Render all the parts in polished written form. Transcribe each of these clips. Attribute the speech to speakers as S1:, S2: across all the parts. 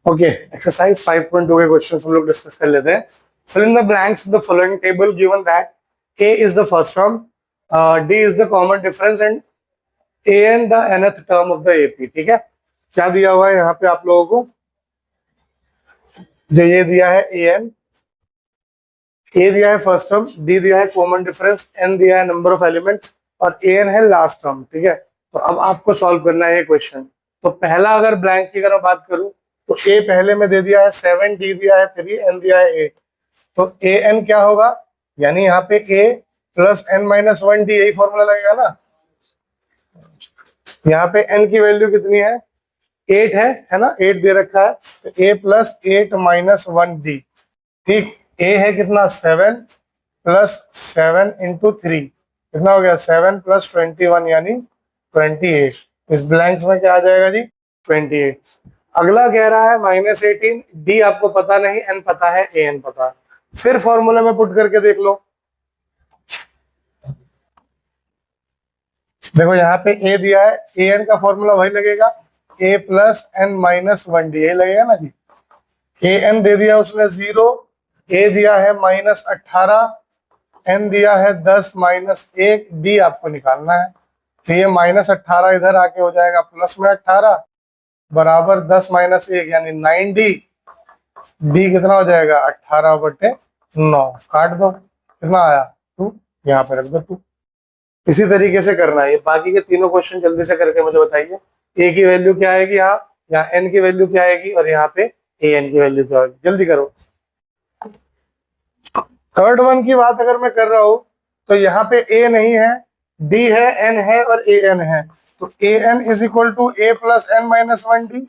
S1: Okay, exercise 5.2 के questions हम लोग डिस्कस कर लेते हैं. Fill in the blanks in the following table given that a is the first term, d is the common difference and an the nth term of the ap. ठीक है, क्या दिया हुआ है यहाँ पे आप लोगों को? जो ये दिया है an, a दिया है फर्स्ट टर्म, d दिया है कॉमन डिफरेंस, n दिया है नंबर ऑफ एलिमेंट्स और an है लास्ट टर्म. ठीक है, तो अब आपको सॉल्व करना है ये क्वेश्चन. तो पहला अगर ब्लैंक की अगर मैं बात करूं तो a पहले में दे दिया है 7, d दिया है 3, n दिया है 8. तो an क्या होगा? यानी यहाँ पे a plus n minus 1d, यही फॉर्मूला लगेगा ना. यहाँ पे n की वैल्यू कितनी है? 8 है ना, 8 दे रखा है. तो a प्लस 8 माइनस 1d. ठीक, a है कितना? 7 प्लस 7 इंटू 3 कितना हो गया? 7 प्लस 21 यानी 28. इस ब्लैंक्स में क्या आ जाएगा जी? 28. अगला कह रहा है माइनस 18, डी आपको पता नहीं, एन पता है, ए एन पता है. फिर फॉर्मूले में पुट करके देख लो. देखो यहाँ पे ए दिया है, ए एन का फॉर्मूला वही लगेगा, ए प्लस एन माइनस 1d, यही लगेगा ना जी. ए एन दे दिया उसने 0, ए दिया है माइनस 18, एन दिया है 10 माइनस 1, डी आपको निकालना है. तो ये माइनस 18 इधर आके हो जाएगा प्लस में 18 बराबर 10 माइनस 1 यानी 9d. डी कितना हो जाएगा? 18/9. काट दो, कितना आया? 2. यहाँ पे रख दो 2. इसी तरीके से करना है. ये बाकी के तीनों क्वेश्चन जल्दी से करके मुझे बताइए. ए की वैल्यू क्या आएगी यहाँ एन की वैल्यू क्या आएगी और यहाँ पे ए एन की वैल्यू क्या आएगी? जल्दी करो. थर्ड वन की बात अगर मैं कर रहा हूं तो यहाँ पे ए नहीं है, डी है, एन है और ए एन है. तो a n is equal to a plus N minus 1d,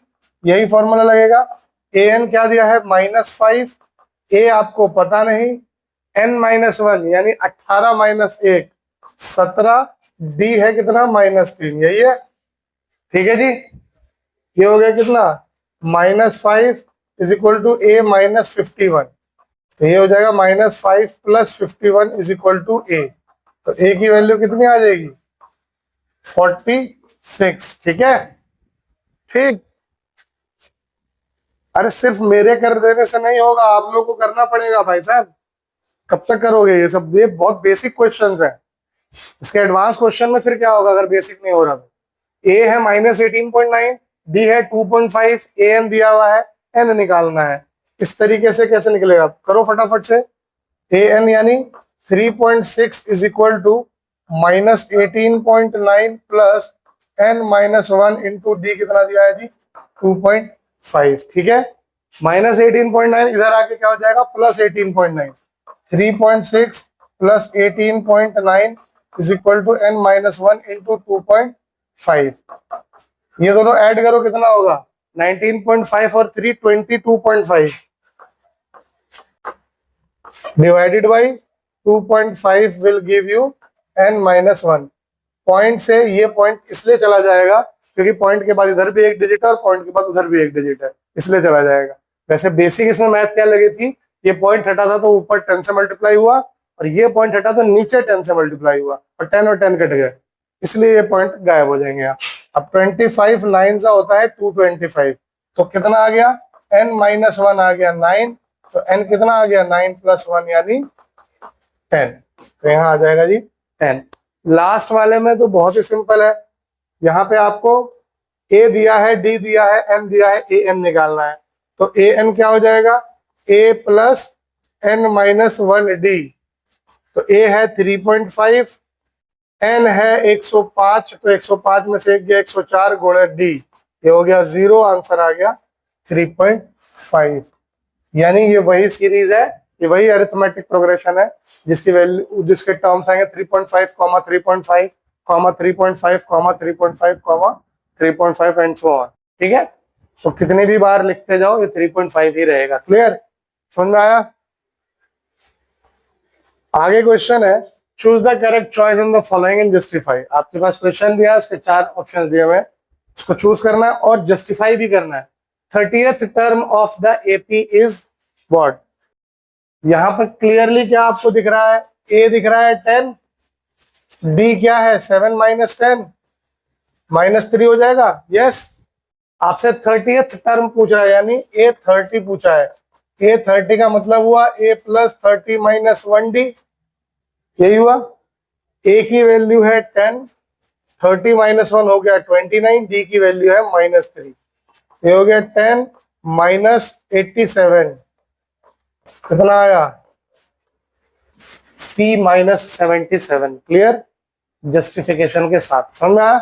S1: यही फॉर्मूला लगेगा. ए एन क्या दिया है? -5. ए आपको पता नहीं, एन माइनस 1 यानी 18 माइनस 1 17, डी है कितना? -3, यही है. ठीक है जी, ये हो गया कितना? -5 is equal to A minus 51. तो ये हो जाएगा -5 plus 51 is equal to A. तो ए की वैल्यू कितनी आ जाएगी? 46. ठीक है, ठीक. अरे सिर्फ मेरे कर देने से नहीं होगा, आप लोगों को करना पड़ेगा भाई साहब. कब तक करोगे ये सब? ये बहुत बेसिक क्वेश्चंस हैं. इसके एडवांस क्वेश्चन में फिर क्या होगा अगर बेसिक नहीं हो रहा तो? ए है -18.9, डी है 2.5, ए एन दिया हुआ है, एन निकालना है. इस तरीके से कैसे निकलेगा? करो फटाफट से. ए एन यानी 3.6 is equal to -18.9 plus N minus 1 into D कितना दिया है जी? 2.5. ठीक है, -18.9 इधर आके क्या हो जाएगा? +18.9. 3.6 plus 18.9 is equal to N minus 1 into 2.5. ये दोनों ऐड करो कितना होगा? 19.5 और 3 22.5 divided by 2.5 will give you n minus 1. Point से ये पॉइंट इसलिए चला जाएगा क्योंकि पॉइंट के बाद इधर भी एक डिजिट है और पॉइंट के बाद उधर भी एक डिजिट है, इसलिए चला जाएगा. वैसे बेसिक इसमें मैथ क्या लगी थी? ये पॉइंट हटा था तो ऊपर 10 से मल्टीप्लाई हुआ और ये पॉइंट हटा तो नीचे 10 से मल्टीप्लाई हुआ और 10 कट गए, इसलिए ये पॉइंट गायब हो जाएंगे. अब 25 9 सा होता है 225. तो कितना आ गया? n माइनस 1 आ गया 9. तो n कितना आ गया? 9 प्लस 1 यानी 10. तो यहाँ आ जाएगा जी 10. लास्ट वाले में तो बहुत ही सिंपल है. यहाँ पे आपको a दिया है, d दिया है, n दिया है, a n निकालना है. तो a n क्या हो जाएगा? a plus n minus 1d. तो a है 3.5, n है 105. तो 105 में से एक गया 104 गुणे d, ये हो गया 0. आंसर आ गया 3.5. यानी ये वही सीरीज है, ये वही अरिथमेटिक प्रोग्रेशन है जिसकी वैल्यू, जिसके टर्म्स आएंगे 3.5, 3.5, 3.5, 3.5, 3.5 एंड सो ऑन. ठीक है, तो कितनी भी बार लिखते जाओ ये 3.5 ही रहेगा. क्लियर? समझ में आया? आगे क्वेश्चन है, choose the correct choice in the following and justify. आपके पास क्वेश्चन दिया है, उसके 4 ऑप्शन दिए हुए हैं, इसको चूज करना है और जस्टिफाई भी करना है. 30th term of the AP is what? यहाँ पर क्लियरली क्या आपको दिख रहा है? ए दिख रहा है 10, डी क्या है? 7 माइनस 10 -3 हो जाएगा. यस, आपसे 30th टर्म पूछ रहा है, यानी A30 पूछा है। A30 का मतलब हुआ A प्लस 30 माइनस 1D, यही हुआ। A की वैल्यू है 10, 30 माइनस 1 हो गया 29, D की वैल्यू है -3, ये हो गया 10 माइनस 87, कितना आया C माइनस 77। क्लियर, जस्टिफिकेशन के साथ, समझ में आया।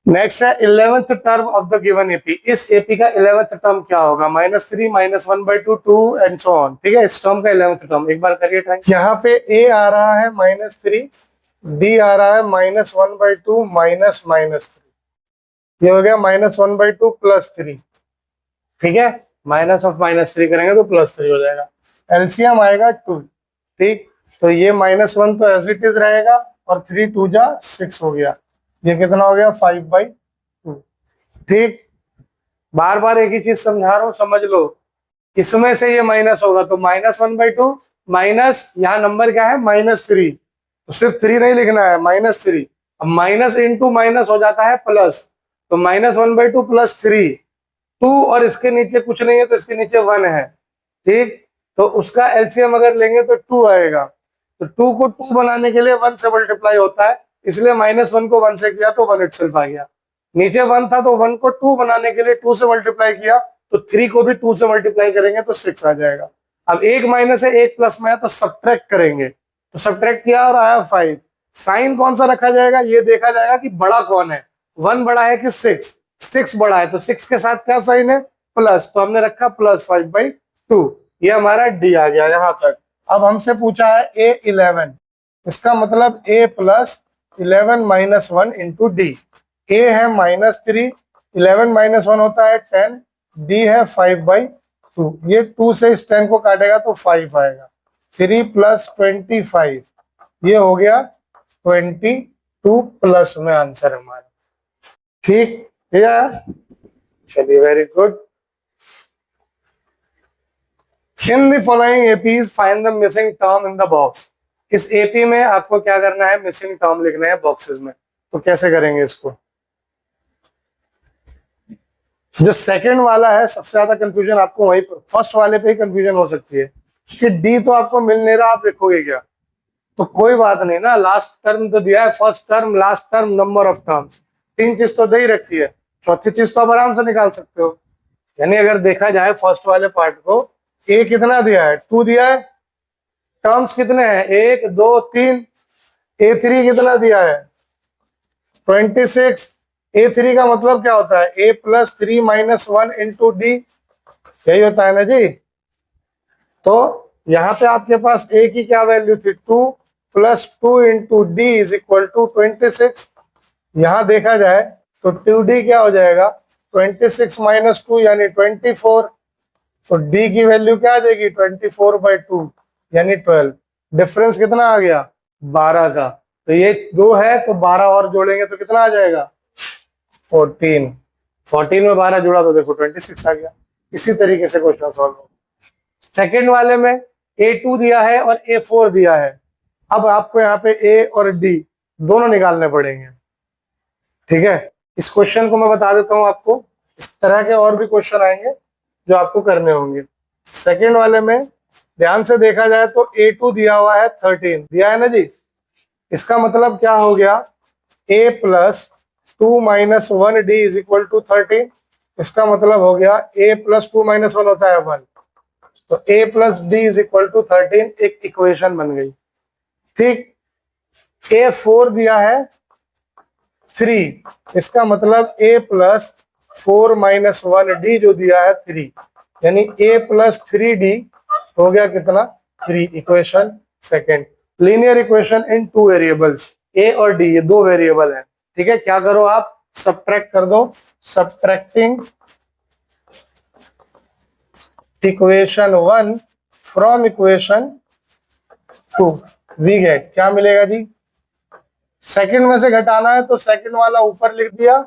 S1: नेक्स्ट है 11th term of the given AP. इस एपी का 11th टर्म क्या होगा? -3 -1/2 2 एंड सो ऑन। ठीक है, इस टर्म का 11th टर्म एक बार करिए ट्राई। यहाँ पे ए आ रहा है -3, डी आ रहा है -1/2 -3, ये हो गया -1/2 +3। ठीक है, माइनस ऑफ -3 करेंगे तो +3 हो जाएगा, एलसीएम आएगा 2। ठीक, तो ये -1 तो एज इट इज रहेगा और 3 2 जा 6 हो गया, ये कितना हो गया 5/2। ठीक, बार बार एक ही चीज समझा रहा हूं, समझ लो। इसमें से ये माइनस होगा तो -1/2 माइनस, यहाँ नंबर क्या है -3, तो सिर्फ 3 नहीं लिखना है, -3। अब माइनस इंटू माइनस हो जाता है प्लस, तो -1/2 +3, 2 और इसके नीचे कुछ नहीं है तो इसके नीचे 1 है। ठीक, तो उसका एलसीएम अगर लेंगे तो 2 आएगा, तो 2 को 2 बनाने के लिए 1 से मल्टीप्लाई होता है, इसलिए -1 को 1 से किया तो 1 इटसेल्फ आ गया। नीचे 1 था तो 1 को 2 बनाने के लिए 2 से मल्टीप्लाई किया, तो 3 को भी 2 से मल्टीप्लाई करेंगे तो 6 आ जाएगा। अब एक माइनस है, एक प्लस में है, तो सब्ट्रैक्ट करेंगे, तो सब्ट्रैक्ट किया और आया 5। साइन कौन सा रखा जाएगा, ये देखा जाएगा कि बड़ा कौन है, 1 बड़ा है कि 6, 6 बड़ा है, तो 6 के साथ क्या साइन है, प्लस, तो हमने रखा +5/2, ये हमारा डी आ गया यहां तक। अब हमसे पूछा है A11, इसका मतलब A plus 11 minus 1 into D. A है -3, 11 माइनस 1 होता है 10, D है 5/2, ये 2 से इस 10 को काटेगा तो 5 आएगा, 3 + 25, ये हो गया 22 प्लस में आंसर हमारा। ठीक है, चलिए, very good. In the following APs find the missing term in the box. इस एपी में आपको क्या करना है, मिसिंग टर्म लिखना है बॉक्सेस में। तो कैसे करेंगे इसको? जो सेकंड वाला है सबसे ज्यादा कंफ्यूजन आपको वहीं पर, फर्स्ट वाले पे ही कंफ्यूजन हो सकती है कि डी तो आपको मिल नहीं रहा, आप लिखोगे क्या? तो कोई बात नहीं ना, लास्ट टर्म तो दिया है, first term, last term, number of terms, 3 चीज तो दे ही रखी है, चौथी चीज तो आप आराम से निकाल सकते हो। यानी अगर देखा जाए फर्स्ट वाले पार्ट को, ए कितना दिया है, 2 दिया है, टर्म्स कितने हैं, 1 2 3, A3 कितना दिया है 26, A3 का मतलब क्या होता है, A plus 3 minus 1 into D, यही होता है ना जी। तो यहाँ पे आपके पास A की क्या वैल्यू थी, 2 + 2 into D is equal to 26। यहाँ देखा जाए तो 2D क्या हो जाएगा, 26 माइनस 2 यानी 24, तो D की वैल्यू क्या आ जाएगी 24/2 यानी 12। डिफरेंस कितना आ गया 12 का, तो ये 2 है तो 12 और जोड़ेंगे तो कितना आ जाएगा 14, 14 में 12 जुड़ा तो देखो 26 आ गया। इसी तरीके से क्वेश्चन सॉल्व हो। सेकेंड वाले में A2 दिया है और A4 दिया है, अब आपको यहाँ पे A और D दोनों निकालने पड़ेंगे। ठीक है, इस क्वेश्चन को मैं बता देता हूं आपको, इस तरह के और भी क्वेश्चन आएंगे जो आपको करने होंगे। सेकंड वाले में ध्यान से देखा जाए तो A2 दिया हुआ है 13, दिया है ना जी, इसका मतलब क्या हो गया, A plus 2 minus 1D is equal to 13, इसका मतलब हो गया A प्लस 2 माइनस 1 होता है 1, तो A plus D is equal to 13 एक इक्वेशन बन गई। ठीक, A4 दिया है 3, इसका मतलब A प्लस 4 माइनस 1D जो दिया है 3, यानी A प्लस 3D हो गया कितना 3, equation second. Linear equation in 2 variables, A और D ये 2 वेरिएबल है। ठीक है, क्या करो आप सब्ट्रैक्ट कर दो, subtracting equation 1 from equation 2 we get, क्या मिलेगा जी, सेकंड में से घटाना है तो सेकंड वाला ऊपर लिख दिया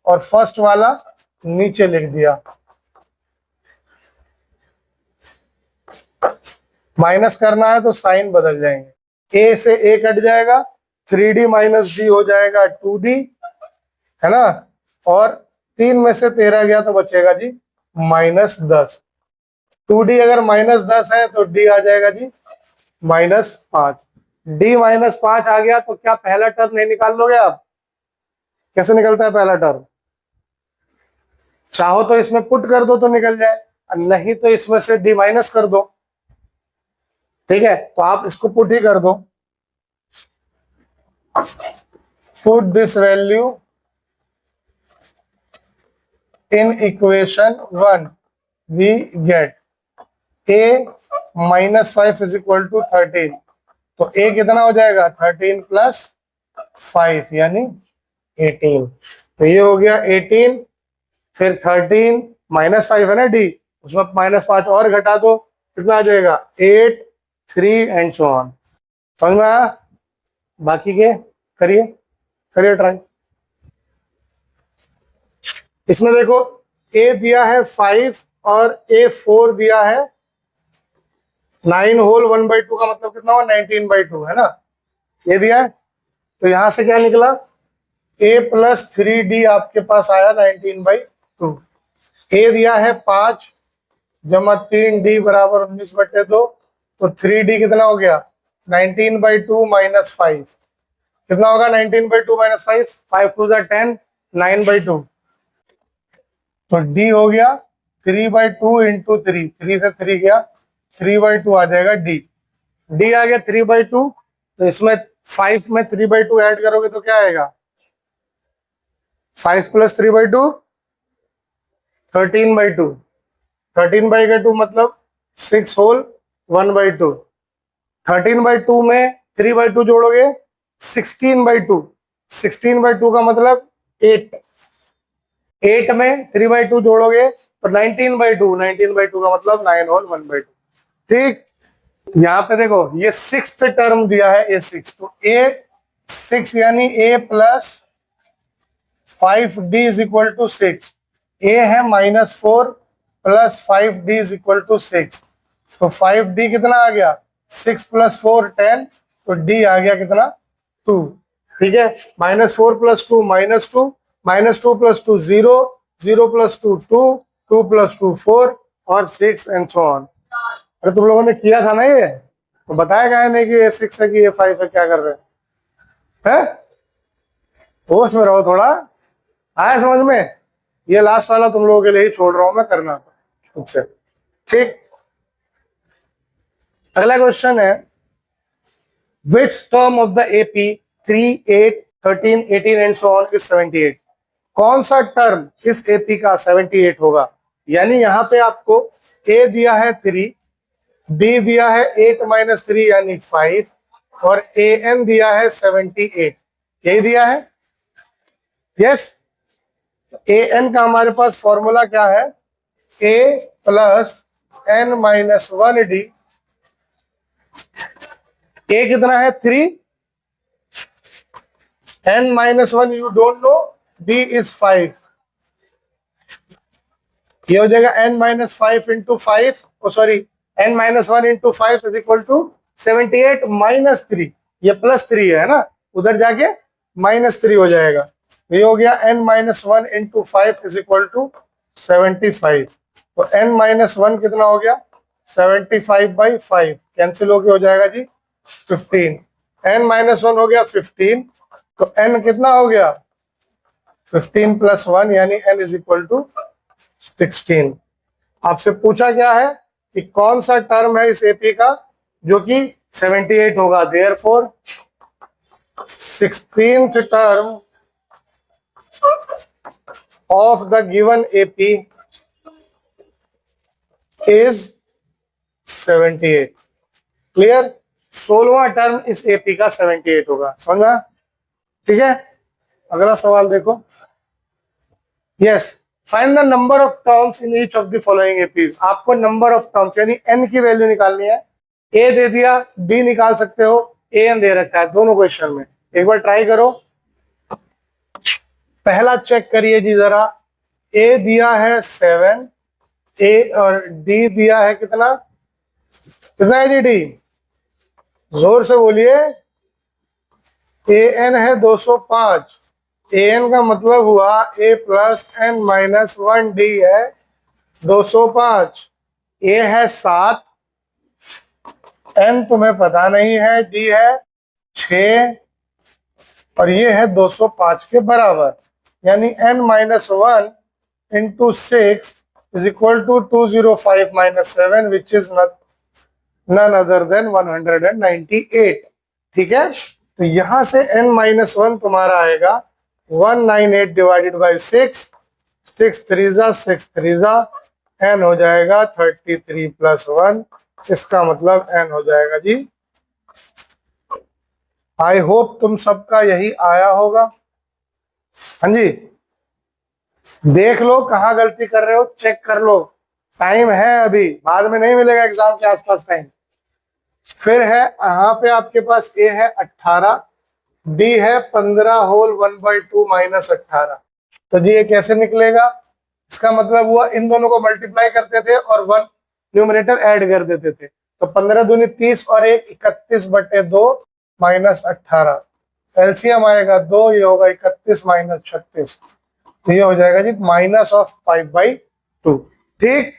S1: और फर्स्ट वाला नीचे लिख दिया, माइनस करना है तो साइन बदल जाएंगे, A से A कट जाएगा, 3D माइनस D हो जाएगा 2D, है ना, और 3 में से 13 गया तो बचेगा जी -10। 2D अगर -10 है तो D आ जाएगा जी -5। D -5 आ गया तो क्या पहला टर्म नहीं निकाल लोगे आप? कैसे निकलता है पहला टर्म? चाहो तो इसमें पुट कर दो तो निकल जाए, नहीं तो इसमें से D माइनस कर दो। ठीक है, तो आप इसको पुट ही कर दो। Put this value in equation 1, we get a -5 is equal to 13। तो a कितना हो जाएगा? 13 + 5 यानी 18। तो ये हो गया 18, फिर 13 -5 है ना d, उसमें -5 और घटा दो, कितना आ जाएगा? 8, 3 एंड सो ऑन। समझ में आया? बाकी के करिए, करिए ट्राई। इसमें देखो a दिया है 5 और a 4 दिया है 9 होल 1/2 का मतलब कितना हुआ? 19/2 है ना, ये दिया है। तो यहां से क्या निकला? a + 3d आपके पास आया 19/2। a दिया है 5 जमा 3d बराबर 19/2, तो 3d कितना हो गया? 19/2 - 5 कितना होगा? 19/2 - 5, 5 2 10, 9/2। तो d हो गया 3/2 × 3, 3 से 3 गया, 3/2 आ जाएगा d। d आ गया 3/2, तो इसमें 5 में 3/2 ऐड करोगे तो क्या आएगा? 5 + 3/2 13/2, 13/2 मतलब 6 होल 1/2। 13/2 में 3/2 जोड़ोगे 16/2, 16/2 का मतलब 8, 8 में 3/2 जोड़ोगे तो 19/2, 19/2 का मतलब 9 होल 1/2। ठीक, यहाँ पे देखो ये 6th टर्म दिया है a6, तो a6 यानी a + 5d is equal to 6। a है -4 + 5d इज इक्वल टू 6, तो 5d कितना आ गया? 6 + 4 10, तो d आ गया कितना? 2। ठीक है, -4 + 2 -2, -2 + 2 0, 0 + 2 2, 2 + 2 4 और 6 एंड सो ऑन। अरे तुम लोगों ने किया था ना ये, तो बताया क्या नहीं कि ये 6 है कि ये 5 है? क्या कर रहे हैं? होश में रहो थोड़ा, आया समझ में? ये लास्ट वाला तुम लोगों के लिए ही छोड़ रहा हूं मैं, करना खुद से। ठीक, अगला क्वेश्चन है which term of the AP 3, 8, 13, 18 and so on is 78? कौन सा टर्म इस एपी का 78 होगा? यानी यहां पे आपको a दिया है 3, b दिया है 8 - 3 यानी 5, और an दिया है 78, यही दिया है। यस, an का हमारे पास फॉर्मूला क्या है? a + n - 1d। a कितना है? 3, n - 1 you don't know, d is 5। ये हो जाएगा n - 5 × 5, sorry n - 1 × 5 is equal to 78 - 3, ये +3 है ना, उधर जाके -3 हो जाएगा। ये हो गया n - 1 × 5 इज इक्वल टू 75। तो n - 1 कितना हो गया? 75/5 कैंसिल होके हो जाएगा जी 15। n - 1 हो गया 15, तो n कितना हो गया? 15 + 1 यानी n इज इक्वल टू 16। आपसे पूछा क्या है कि कौन सा टर्म है इस एपी का जो कि 78 होगा। Therefore 16th term of the given AP is 78। Clear? 16वां टर्म इस एपी का 78 होगा। समझा? ठीक है, अगला सवाल देखो। Yes, find the number of terms in each of the following APs. आपको नंबर ऑफ टर्म्स यानी n की वैल्यू निकालनी है। a दे दिया, d निकाल सकते हो, an दे रखा है दोनों क्वेश्चन में। एक बार ट्राई करो, पहला चेक करिए जी जरा। a दिया है 7, a और d दिया है कितना? कितना है जी d? जोर से बोलिए। an है 205 an का मतलब हुआ a plus n minus 1, d है 205, a है 7, n तुम्हें पता नहीं है, d है 6 और ये है 205 के बराबर, यानी n minus 1 into 6 is equal to 205 minus 7 which is none other than 198। ठीक है, तो यहां से n माइनस 1 तुम्हारा आएगा 198 डिवाइडेड बाई 6, 6 3 6 3 n हो जाएगा 33 प्लस 1, इसका मतलब n हो जाएगा जी। आई होप तुम सबका यही आया होगा। हाँ जी, देख लो कहाँ गलती कर रहे हो, चेक कर लो, टाइम है अभी, बाद में नहीं मिलेगा एग्जाम के आसपास टाइम। फिर है यहाँ पे आपके पास a है 18, d है 15 होल 1/2 माइनस 18। तो जी ये कैसे निकलेगा, इसका मतलब हुआ इन दोनों को मल्टीप्लाई करते थे और 1 न्यूमरेटर ऐड कर देते थे, तो 15 दूनी 30 और 1 31/2 माइनस 18, एलसीएम आएगा 2, ये होगा 31 माइनस 36, तो ये हो जाएगा जी माइनस ऑफ 5/2। ठीक,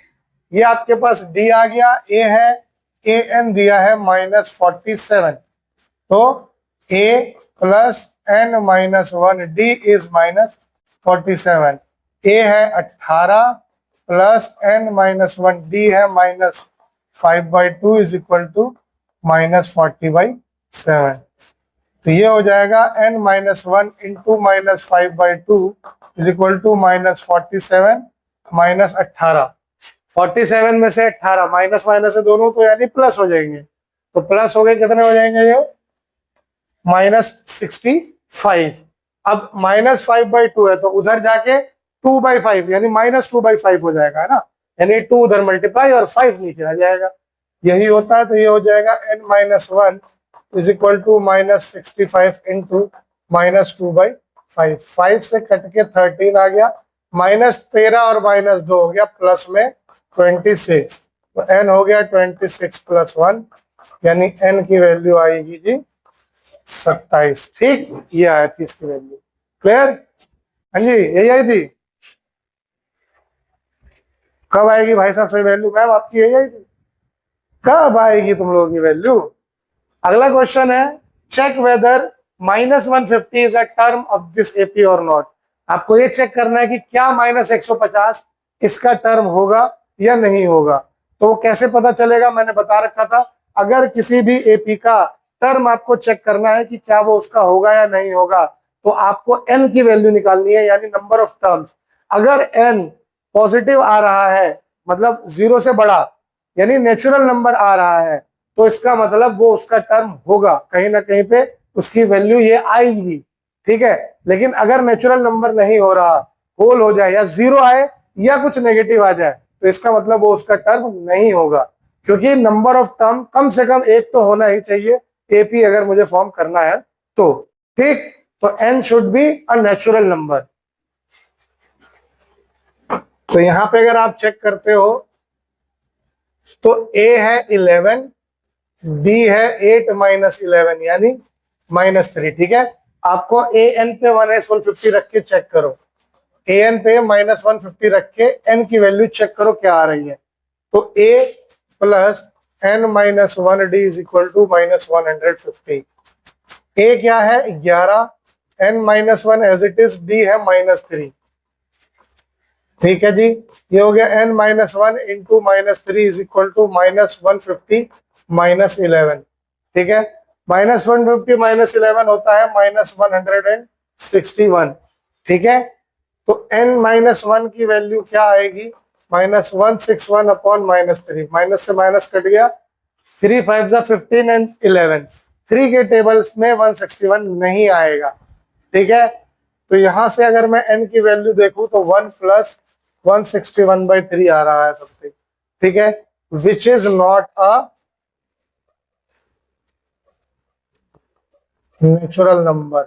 S1: ये आपके पास d आ गया, a है, an दिया है माइनस 47, तो a plus n minus 1 d is minus 47, a है 18 प्लस n माइनस 1 d है minus 5/2 is equal to minus 40/7। तो ये हो जाएगा n minus 1 into minus 5/2 is equal to minus 47 minus 18। 47 में से 18 माइनस माइनस है दोनों, तो यानी प्लस हो जाएंगे, तो प्लस हो गए, कितने हो जाएंगे ये माइनस 65। अब माइनस 5/2 है तो उधर जाके 2/5 यानी माइनस 2/5 हो जाएगा, है ना, यानी 2 उधर मल्टीप्लाई और 5 नीचे आ जाएगा, यही होता है। तो ये हो जाएगा n minus 1 is equal to minus 65 into minus 2/5, 5 से कट के 13 आ गया, माइनस 13 और माइनस 2 हो गया, प्लस में 26, तो n हो गया 26 प्लस 1, यानी n की वैल्यू आएगी जी 27। ठीक, ये आया थी इसकी वैल्यू, क्लियर? हाँ जी, यही आई थी। कब आएगी भाई साहब सही वैल्यू? मैम आपकी यही आई थी, कब आएगी तुम लोगों की वैल्यू? अगला क्वेश्चन है, check whether minus 150 is a term of this AP और नॉट। आपको ये चेक करना है कि क्या माइनस 150 इसका टर्म होगा या नहीं होगा। तो कैसे पता चलेगा, मैंने बता रखा था, अगर किसी भी एपी का टर्म आपको चेक करना है कि क्या वो उसका होगा या नहीं होगा, तो आपको n की वैल्यू निकालनी है, यानी नंबर ऑफ टर्म्स। अगर n पॉजिटिव आ रहा है, मतलब 0 से बड़ा, यानी नेचुरल नंबर आ रहा है, तो इसका मतलब वो उसका टर्म होगा, कहीं ना कहीं पे उसकी वैल्यू ये आएगी। ठीक है, लेकिन अगर नेचुरल नंबर नहीं हो रहा, होल हो जाए या 0 आए या कुछ नेगेटिव आ जाए, तो इसका मतलब वो उसका टर्म नहीं होगा, क्योंकि नंबर ऑफ टर्म कम से कम एक तो होना ही चाहिए एपी अगर मुझे फॉर्म करना है तो। ठीक, तो n should be a natural number. तो यहां पे अगर आप चेक करते हो तो a है 11, b है 8 माइनस 11 यानी -3। ठीक है, आपको an पे 150 रख के चेक करो, an पे माइनस 150 रख के n की वैल्यू चेक करो क्या आ रही है। तो a plus n minus 1 d is equal to minus 150। a क्या है 11, n minus 1 as it is, d है -3। ठीक है जी, ये हो गया n minus 1 into -3 is equal to minus 150 minus 11। ठीक है, माइनस 150 माइनस 11 होता है माइनस 161। ठीक है, तो n माइनस 1 की वैल्यू क्या आएगी, माइनस 161 अपॉन -3, माइनस से माइनस कट गया, 3 5 15 एंड 11, 3 के टेबल्स में 161 नहीं आएगा। ठीक है, तो यहां से अगर मैं n की वैल्यू देखूं तो 1 प्लस 161/3 आ रहा है सबसे। ठीक है, which is not a natural number,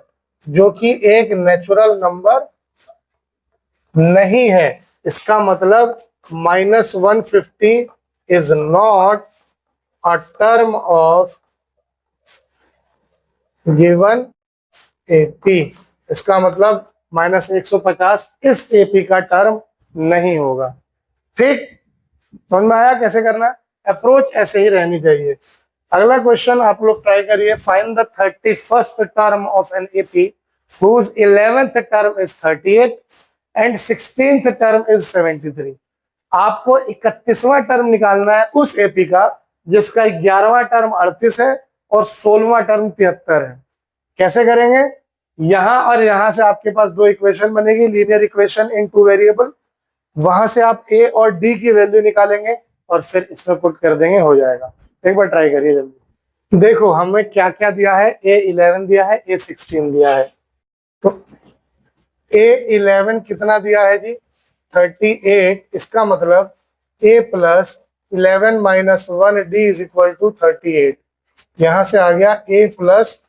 S1: जो कि एक नेचुरल नंबर नहीं है। इसका मतलब -150 is not a term of given AP. इसका मतलब -150 इस एपी का टर्म नहीं होगा। ठीक, समझ में आया कैसे करना है? अप्रोच ऐसे ही रहनी चाहिए। अगला क्वेश्चन आप लोग ट्राई करिए। Find the 31st term of an AP whose 11th term is 38 and 16th term is 73। आपको 31वां टर्म निकालना है उस एपी का जिसका 11वां टर्म 38 है और 16वां टर्म 73 है। कैसे करेंगे? यहां और यहां से आपके पास दो इक्वेशन बनेगी, linear equation in two variable. वहां से आप ए और डी की वैल्यू निकालेंगे और फिर इसमें पुट कर देंगे, हो जाएगा। एक बार ट्राई करिए जल्दी। देखो हमें क्या क्या दिया है, A11 दिया है, A16 दिया है। तो A11 कितना दिया है जी? 38। इसका मतलब A plus 11 minus 1D is equal to 38। यहां से आ गया A plus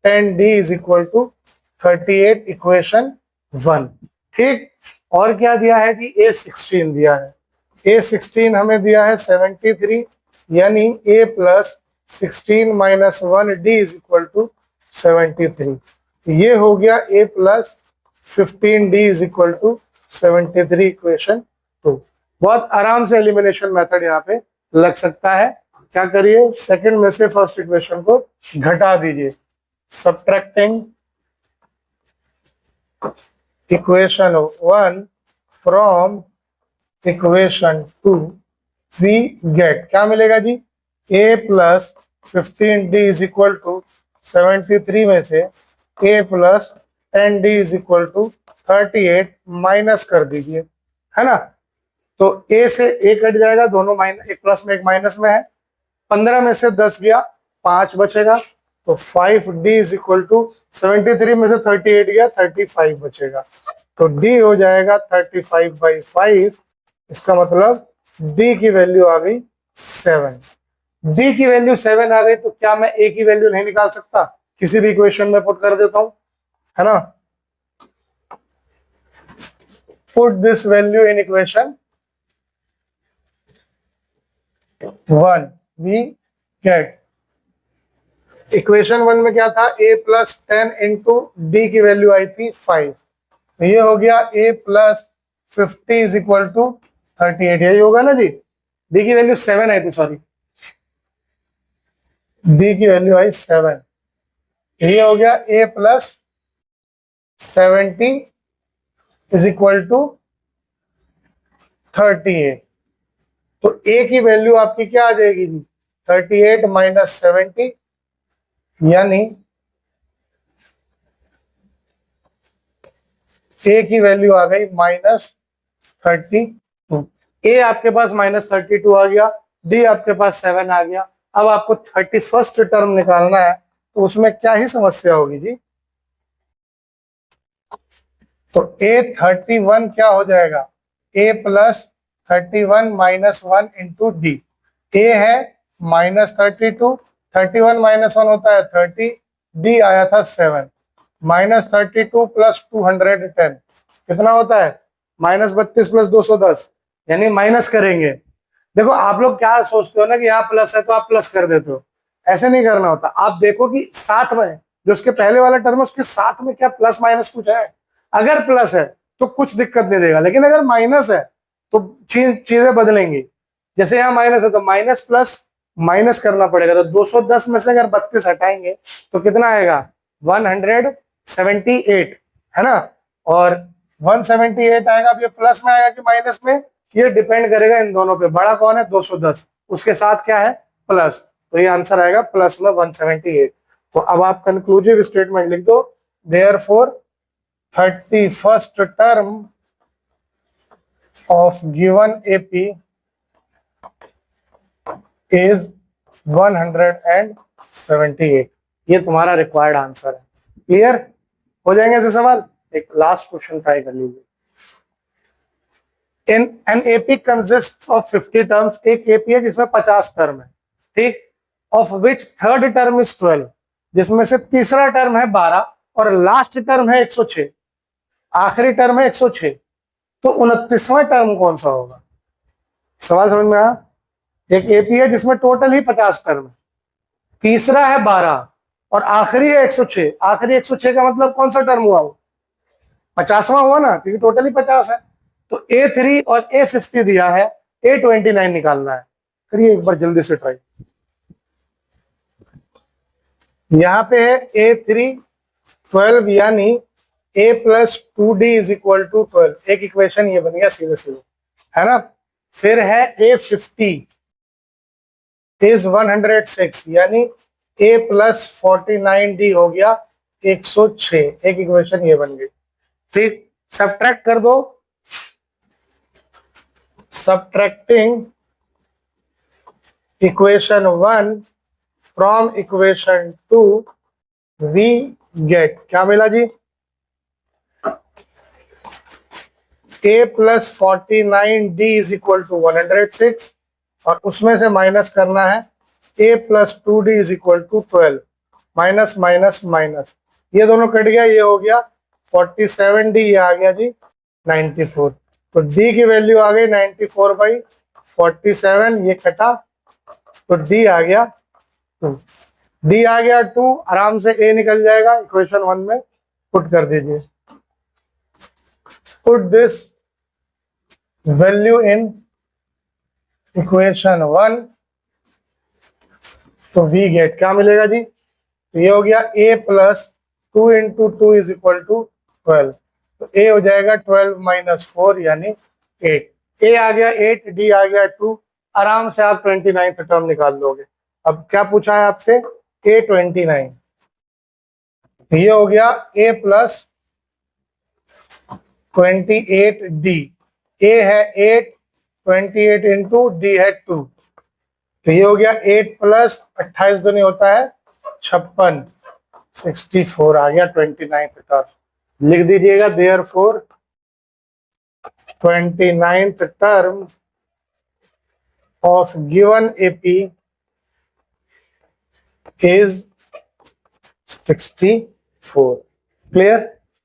S1: 10D is equal to 38, equation 1। ठीक, और क्या दिया है जी? A16 दिया है। A16 हमें दिया है 73, यानी A plus 16 minus 1D is equal to 73। ये हो गया A plus 15D is equal to 73, equation 2। बहुत आराम से एलिमिनेशन मेथड यहाँ पे लग सकता है। क्या करिए, सेकंड में से फर्स्ट इक्वेशन को घटा दीजिए। Subtracting equation 1 from equation 2 we get, क्या मिलेगा जी? A plus 15D is equal to 73 में से A plus 10D is equal to 38 minus कर दीजिए, है ना। तो A से A कट जाएगा, दोनों माइनस, एक प्लस में एक माइनस में है। 15 में से 10 गया, 5 बचेगा। तो 5D इज इक्वल टू 73 में से 38 गया, 35 बचेगा। तो D हो जाएगा 35/5। इसका मतलब D की वैल्यू आ गई 7। D की वैल्यू 7 आ गई, तो क्या मैं A की वैल्यू नहीं निकाल सकता? किसी भी इक्वेशन में पुट कर देता हूं, है ना। Put this value in equation 1 we get. Equation 1 में क्या था? A प्लस 10 इंटू डी की वैल्यू आई थी 5। तो ये हो गया A plus 50 is equal to 38। यही होगा ना जी। डी की वैल्यू 7 आई थी, सॉरी, डी की वैल्यू आई 7। ये हो गया A plus 70 is equal to 38। तो A की वैल्यू आपकी क्या आ जाएगी जी? 38 माइनस 70, यानी A की वैल्यू आ गई -32। A आपके पास -32 आ गया, D आपके पास 7 आ गया। अब आपको 31st टर्म निकालना है, तो उसमें क्या ही समस्या होगी जी। तो A31 क्या हो जाएगा? A plus 31 minus 1 into D. A है -32, 31 माइनस 1 होता है 30, डी आया था 7। -32 प्लस 210 कितना होता है? -32 प्लस 210, यानी माइनस करेंगे। देखो आप लोग क्या सोचते हो ना कि यहाँ प्लस है तो आप प्लस कर देते हो, ऐसे नहीं करना होता। आप देखो कि साथ में जो उसके पहले वाला टर्म है उसके साथ में क्या प्लस माइनस कुछ है। अगर प्लस है तो कुछ दिक्कत नहीं देगा, लेकिन अगर माइनस है तो चीजें बदलेंगी। जैसे यहाँ माइनस है तो माइनस प्लस माइनस करना पड़ेगा। तो 210 में से अगर 32 हटाएंगे तो कितना आएगा? 178, है ना। और 178 आएगा। अब ये प्लस में आएगा कि माइनस में, ये डिपेंड करेगा इन दोनों पे। बड़ा कौन है? 210, उसके साथ क्या है? प्लस। तो ये आंसर आएगा प्लस में 178। तो अब आप कंक्लूसिव स्टेटमेंट लिख दो, therefore 31st term of given AP is 178। ये तुम्हारा रिक्वायर्ड आंसर है। क्लियर हो जाएंगे ऐसे सवाल। एक लास्ट क्वेश्चन ट्राई कर लीजिए। In an AP consist of 50 terms. एक एपी है जिसमें 50 टर्म है, ठीक, of which third term is 12, जिसमें से तीसरा टर्म है 12 और लास्ट टर्म है 106, आखिरी टर्म है 106। तो 29वां टर्म कौन सा होगा? सवाल समझ में आया? एक एपी है जिसमें टोटल ही 50 टर्म है, तीसरा है 12 और आखिरी है 106। आखिरी 106 का मतलब कौन सा टर्म हुआ? वो 50वां हुआ ना, क्योंकि टोटली 50 है। तो A3 और A50 दिया है, A29 निकालना है। करिए एक बार जल्दी से ट्राई। यहाँ पे है A3 12, यानी A + 2D = 12। एक इक्वेशन ये बन गया सीधे सीधे, है ना। फिर है A50 is 106, यानी A + 49D हो गया 106। एक इक्वेशन ये बन गई। ठीक, सब्ट्रैक्ट कर दो। Subtracting equation 1 from equation 2 we get, क्या मिला जी? A + 49D = 106, और उसमें से माइनस करना है A + 2D = 12। Minus minus minus, ये दोनों कट गया, ये हो गया 47D, ये आ गया जी 94। तो D की वैल्यू आ गई 94/47, ये कटा तो D आ गया 2। D आ गया 2, आराम से A निकल जाएगा, इक्वेशन 1 में पुट कर दीजिए। Put this value in equation 1, तो वी गेट, क्या मिलेगा जी? तो ये हो गया A + 2 × 2 = 12। तो A हो जाएगा 12 - 4, यानी 8। A आ गया 8, D आ गया 2। आराम से आप 29th टर्म निकाल लोगे। अब क्या पूछा है आपसे? A29। ये हो गया A + 28D। A है 8, 28 × D है 2। तो ये हो गया 8 + 28 दूनी होता है 56, 64 आ गया 29th टर्म। लिख दीजिएगा, therefore 29th term of given AP is 64। Clear?